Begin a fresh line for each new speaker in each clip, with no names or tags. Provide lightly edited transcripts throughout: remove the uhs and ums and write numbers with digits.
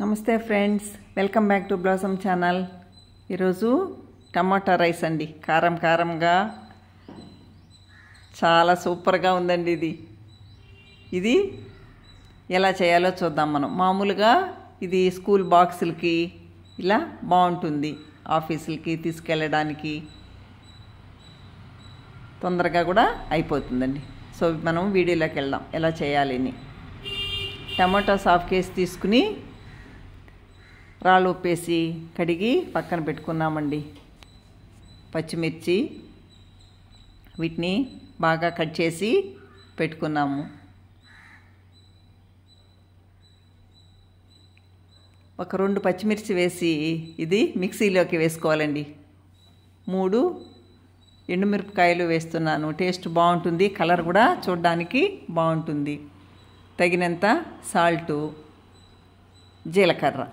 నమస్తే friends, welcome back to blossom channel. ఈరోజు టమాటా rice అండి. కారం కారంగా చాలా సూపర్గా ఉందండి. ఇది ఎలా చేయాలో చూద్దాం మనం. మామూలుగా ఇది స్కూల్ బాక్సులకి ఇలా బాగుంటుంది, ఆఫీసులకి తీసుకెళ్ళడానికి తొందరగా కూడా అయిపోతుందండి. సో మనం వీడియోలోకి వెళ్దాం ఎలా చేయాలని. టమాటాస్ హాఫ్ కేజీ తీసుకుని రాళ్ళు ఉప్పేసి కడిగి పక్కన పెట్టుకున్నామండి. పచ్చిమిర్చి వీటిని బాగా కట్ చేసి పెట్టుకున్నాము. ఒక 2 పచ్చిమిర్చి వేసి ఇది మిక్సీలోకి వేసుకోవాలండి. 3 ఎండుమిరపకాయలు వేస్తున్నాను. టేస్ట్ బాగుంటుంది, కలర్ కూడా చూడడానికి బాగుంటుంది. తగినంత సాల్టు, జీలకర్ర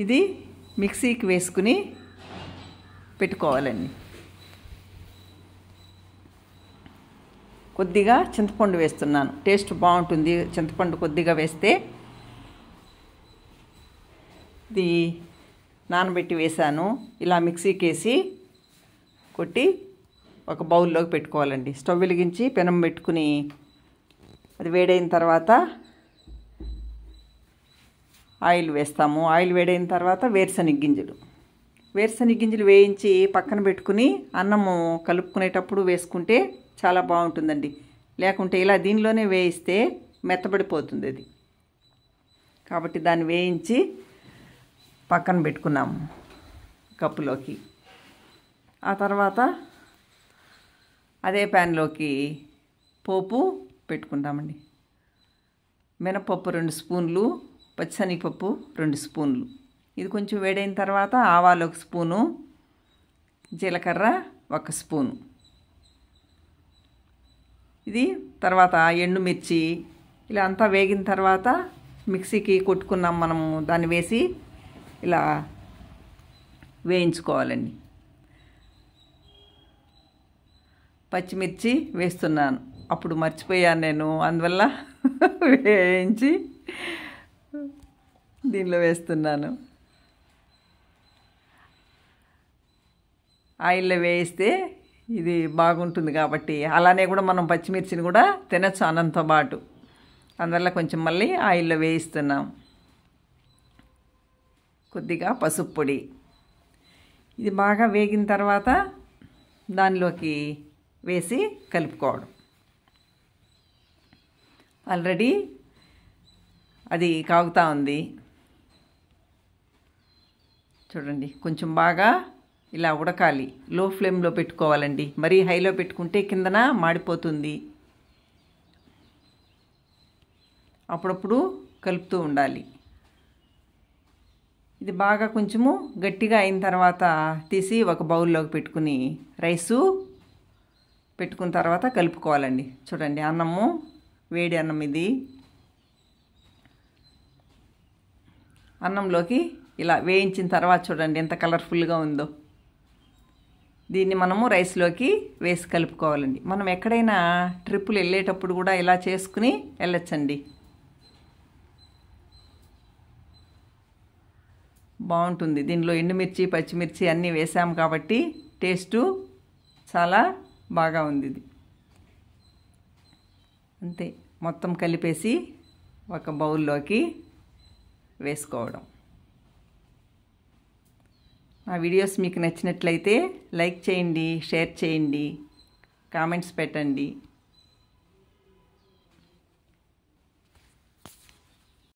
ఇది మిక్సీకి వేసుకుని పెట్టుకోవాలండి. కొద్దిగా చింతపండు వేస్తున్నాను, టేస్ట్ బాగుంటుంది చింతపండు కొద్దిగా వేస్తే. ఇది నానబెట్టి వేసాను. ఇలా మిక్సీకి వేసి కొట్టి ఒక బౌల్లోకి పెట్టుకోవాలండి. స్టవ్ వెలిగించి పెనం పెట్టుకుని అది వేడైన తర్వాత ఆయిల్ వేస్తాము. ఆయిల్ వేడైన తర్వాత వేరుశనగ గింజలు వేయించి పక్కన పెట్టుకుని అన్నము కలుపుకునేటప్పుడు వేసుకుంటే చాలా బాగుంటుందండి. లేకుంటే ఇలా దీనిలోనే వేయిస్తే మెత్తబడిపోతుంది అది. కాబట్టి దాన్ని వేయించి పక్కన పెట్టుకున్నాము కప్పులోకి. ఆ తర్వాత అదే ప్యాన్లోకి పోపు పెట్టుకుంటామండి. మినపప్పు 2 స్పూన్లు, పచ్చిశనగపప్పు 2 స్పూన్లు. ఇది కొంచెం వేడైన తర్వాత ఆవాలు 1 స్పూను, జీలకర్ర 1 స్పూను. ఇది తర్వాత ఎండుమిర్చి ఇలా అంతా వేగిన తర్వాత మిక్సీకి కొట్టుకున్నాం మనము, దాన్ని వేసి ఇలా వేయించుకోవాలండి. పచ్చిమిర్చి వేస్తున్నాను, అప్పుడు మర్చిపోయాను నేను, అందువల్ల వేయించి దీనిలో వేస్తున్నాను. ఆయిల్లో వేయిస్తే ఇది బాగుంటుంది కాబట్టి, అలానే కూడా మనం పచ్చిమిర్చిని కూడా తినచ్చు అన్నంతో పాటు. అందువల్ల కొంచెం మళ్ళీ ఆయిల్లో వేయిస్తున్నాం. కొద్దిగా పసుపు పొడి. ఇది బాగా వేగిన తర్వాత దానిలోకి వేసి కలుపుకోవడం. ఆల్రెడీ అది కాగుతూ ఉంది చూడండి. కొంచెం బాగా ఇలా ఉడకాలి. లో ఫ్లేమ్లో పెట్టుకోవాలండి. మరీ హైలో పెట్టుకుంటే కిందన మాడిపోతుంది. అప్పుడప్పుడు కలుపుతూ ఉండాలి. ఇది బాగా కొంచెము గట్టిగా అయిన తర్వాత తీసి ఒక బౌల్లోకి పెట్టుకుని రైసు పెట్టుకున్న తర్వాత కలుపుకోవాలండి. చూడండి, అన్నము వేడి అన్నం ఇది. అన్నంలోకి ఇలా వేయించిన తర్వాత చూడండి ఎంత కలర్ఫుల్గా ఉందో. దీన్ని మనము రైస్లోకి వేసి కలుపుకోవాలండి. మనం ఎక్కడైనా ట్రిప్పులు వెళ్ళేటప్పుడు కూడా ఇలా చేసుకుని వెళ్ళొచ్చండి. బాగుంటుంది. దీనిలో ఎండుమిర్చి, పచ్చిమిర్చి అన్నీ వేసాము కాబట్టి టేస్టు చాలా బాగా ఉంది ఇది. అంతే, మొత్తం కలిపేసి ఒక బౌల్లోకి వేసుకోవడం. నా వీడియోస్ మీకు నచ్చినట్లయితే లైక్ చేయండి, షేర్ చేయండి, కామెంట్స్ పెట్టండి.